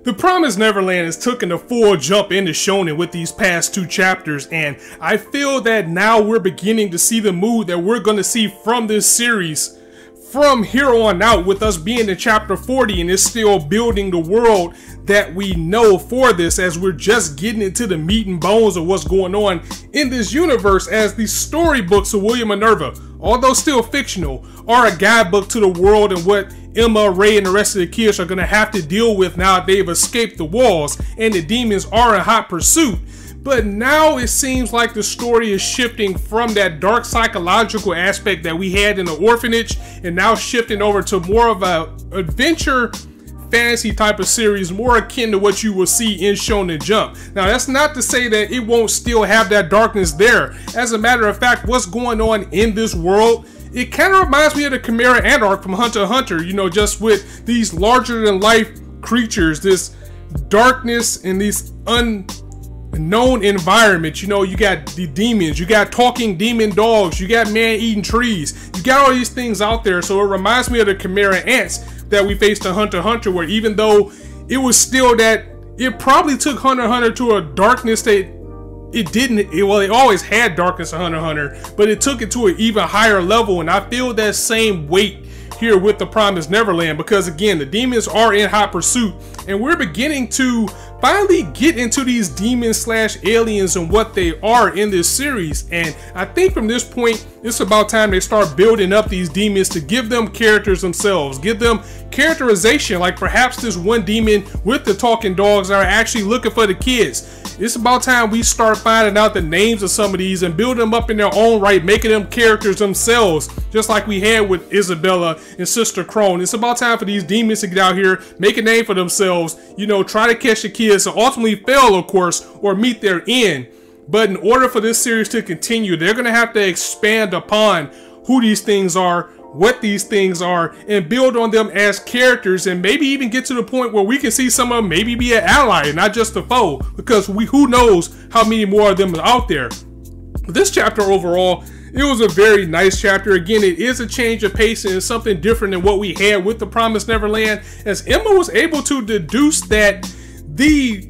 The Promised Neverland has taken a full jump into Shonen with these past 2 chapters, and I feel that now we're beginning to see the mood that we're going to see from this series from here on out, with us being in chapter 40 and it's still building the world that we know for this, as we're just getting into the meat and bones of what's going on in this universe, as the storybooks of William Minerva, although still fictional, are a guidebook to the world and what Emma, Ray, and the rest of the kids are going to have to deal with now that they've escaped the walls and the demons are in hot pursuit. But now it seems like the story is shifting from that dark psychological aspect that we had in the orphanage and now shifting over to more of a adventure fantasy type of series, more akin to what you will see in Shonen Jump. Now, that's not to say that it won't still have that darkness there. As a matter of fact, what's going on in this world, it kind of reminds me of the Chimera Ant arc from Hunter x Hunter, you know, just with these larger than life creatures, this darkness and these unknown environments. You know, you got the demons, you got talking demon dogs, you got man-eating trees, you got all these things out there. So it reminds me of the Chimera Ants that we faced in Hunter x Hunter, where even though it was still that, it probably took Hunter x Hunter to a darkness that it always had darkness in Hunter x Hunter, but it took it to an even higher level. And I feel that same weight here with the Promised Neverland, because again, the demons are in hot pursuit and we're beginning to finally get into these demons slash aliens and what they are in this series. And I think from this point, it's about time they start building up these demons to give them characters themselves, give them characterization, like perhaps this one demon with the talking dogs are actually looking for the kids. It's about time we start finding out the names of some of these and build them up in their own right, making them characters themselves, just like we had with Isabella and Sister Crone. It's about time for these demons to get out here, make a name for themselves, you know, try to catch the kids and ultimately fail, of course, or meet their end. But in order for this series to continue, they're going to have to expand upon who these things are, what these things are, and build on them as characters, and maybe even get to the point where we can see some of them maybe be an ally and not just a foe, because who knows how many more of them are out there. This chapter overall, it was a very nice chapter. Again, it is a change of pace and it's something different than what we had with the Promised Neverland, as Emma was able to deduce that the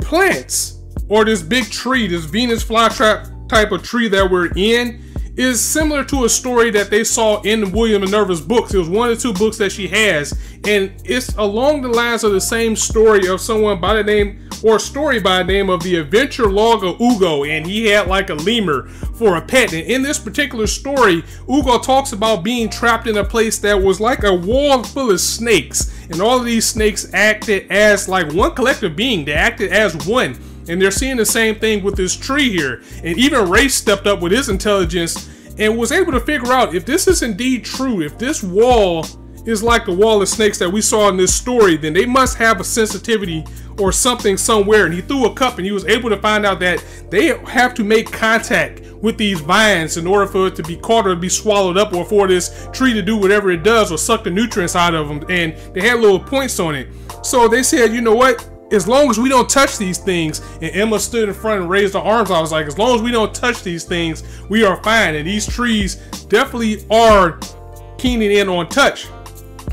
plants, or this big tree, this Venus flytrap type of tree that we're in, is similar to a story that they saw in William Minerva's books. It was 1 or 2 books that she has, and it's along the lines of the same story of someone by the name, or story by the name of the Adventure Log of Ugo, and he had like a lemur for a pet. And in this particular story, Ugo talks about being trapped in a place that was like a wall full of snakes, and all of these snakes acted as like one collective being. They acted as one. And they're seeing the same thing with this tree here. And even Ray stepped up with his intelligence and was able to figure out if this is indeed true, if this wall is like the wall of snakes that we saw in this story, then they must have a sensitivity or something somewhere. And he threw a cup and he was able to find out that they have to make contact with these vines in order for it to be caught or to be swallowed up, or for this tree to do whatever it does or suck the nutrients out of them. And they had little points on it. So they said, you know what? As long as we don't touch these things, and Emma stood in front and raised her arms, I was like, as long as we don't touch these things, we are fine. And these trees definitely are keening in on touch,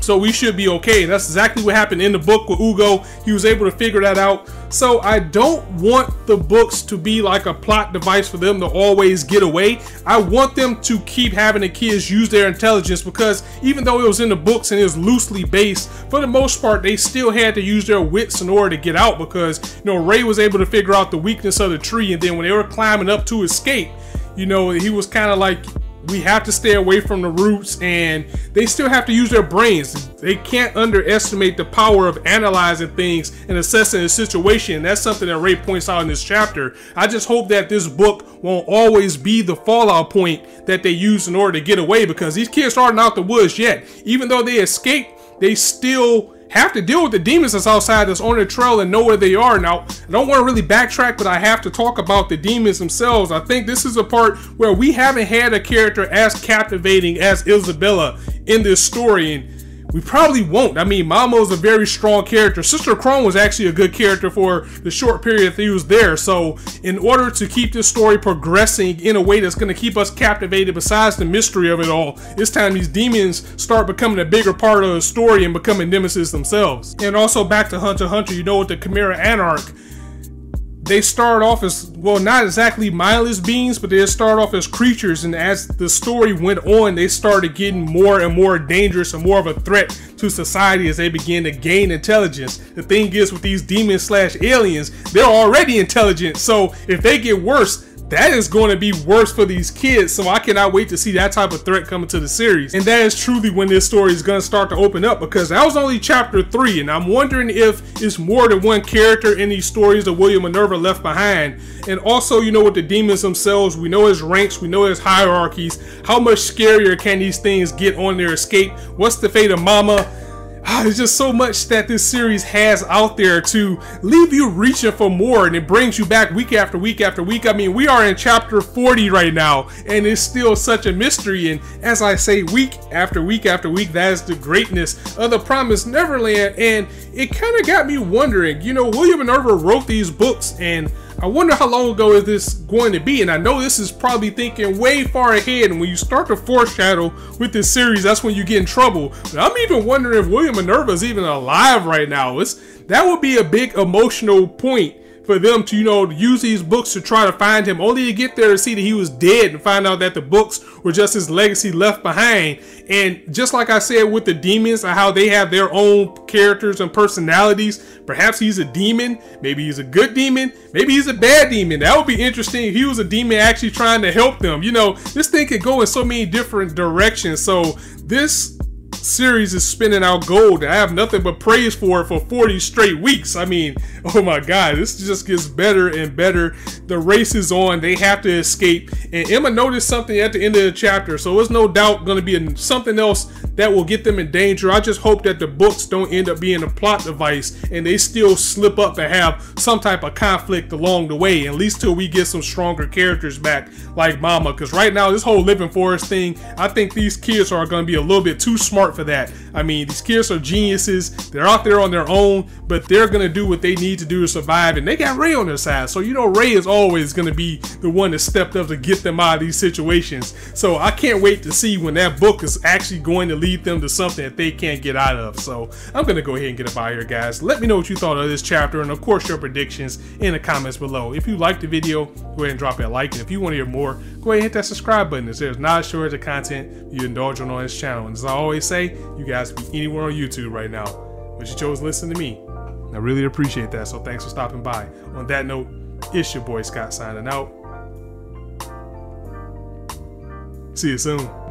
so we should be okay. That's exactly what happened in the book with Ugo. He was able to figure that out. So I don't want the books to be like a plot device for them to always get away. I want them to keep having the kids use their intelligence, because even though it was in the books and it was loosely based, for the most part, they still had to use their wits in order to get out, because, you know, Ray was able to figure out the weakness of the tree, and then when they were climbing up to escape, you know, he was kind of like, we have to stay away from the roots, and they still have to use their brains. They can't underestimate the power of analyzing things and assessing the situation. That's something that Ray points out in this chapter. I just hope that this book won't always be the fallout point that they use in order to get away, because these kids aren't out the woods yet. Even though they escape, they still have to deal with the demons that's outside, that's on the trail, and know where they are. Now, I don't want to really backtrack, but I have to talk about the demons themselves. I think this is a part where we haven't had a character as captivating as Isabella in this story, and We probably won't. I mean, Mama is a very strong character. Sister Chrome was actually a good character for the short period that he was there. So in order to keep this story progressing in a way that's going to keep us captivated besides the mystery of it all, it's time these demons start becoming a bigger part of the story and becoming nemesis themselves. And also back to Hunter x Hunter, you know, with the Chimera Anarch, they start off as, well, not exactly mindless beings, but they start off as creatures, and as the story went on, they started getting more and more dangerous and more of a threat to society as they begin to gain intelligence. The thing is, with these demons slash aliens, they're already intelligent, so if they get worse, that is going to be worse for these kids. So I cannot wait to see that type of threat coming to the series. And that is truly when this story is going to start to open up, because that was only chapter 3, and I'm wondering if it's more than one character in these stories that William Minerva left behind. And also, you know, with the demons themselves, we know his ranks, we know his hierarchies. How much scarier can these things get on their escape? What's the fate of Mama? There's just so much that this series has out there to leave you reaching for more, and it brings you back week after week after week. I mean, we are in chapter 40 right now, and it's still such a mystery. And as I say, week after week after week, that is the greatness of the Promised Neverland. And it kind of got me wondering, you know, William Minerva wrote these books, and I wonder how long ago is this going to be. And I know this is probably thinking way far ahead, and when you start to foreshadow with this series, that's when you get in trouble. But I'm even wondering if William Minerva is even alive right now. That would be a big emotional point for them to, you know, use these books to try to find him, only to get there to see that he was dead and find out that the books were just his legacy left behind. And just like I said with the demons, how they have their own characters and personalities, perhaps he's a demon, maybe he's a good demon, maybe he's a bad demon. That would be interesting if he was a demon actually trying to help them. You know, this thing could go in so many different directions. So this series is spinning out gold. I have nothing but praise for it for 40 straight weeks. I mean, oh my god, this just gets better and better. The race is on. They have to escape, and Emma noticed something at the end of the chapter, so it's no doubt going to be something else that will get them in danger. I just hope that the books don't end up being a plot device and they still slip up and have some type of conflict along the way, at least till we get some stronger characters back like Mama. Because right now, this whole Living Forest thing, I think these kids are going to be a little bit too smart for that. I mean, these kids are geniuses. They're out there on their own, but they're going to do what they need to do to survive, and they got Ray on their side. So, you know, Ray is always going to be the one that stepped up to get them out of these situations. So I can't wait to see when that book is actually going to lead them to something that they can't get out of. So I'm going to go ahead and get up out of here, guys. Let me know what you thought of this chapter, and of course your predictions in the comments below. If you liked the video, go ahead and drop a like, and if you want to hear more, go ahead and hit that subscribe button, as there's not a shortage of content you indulge on this channel. And as I always say, you guys can be anywhere on YouTube right now, but you chose to listen to me. I really appreciate that, so thanks for stopping by. On that note, it's your boy Scott signing out. See you soon.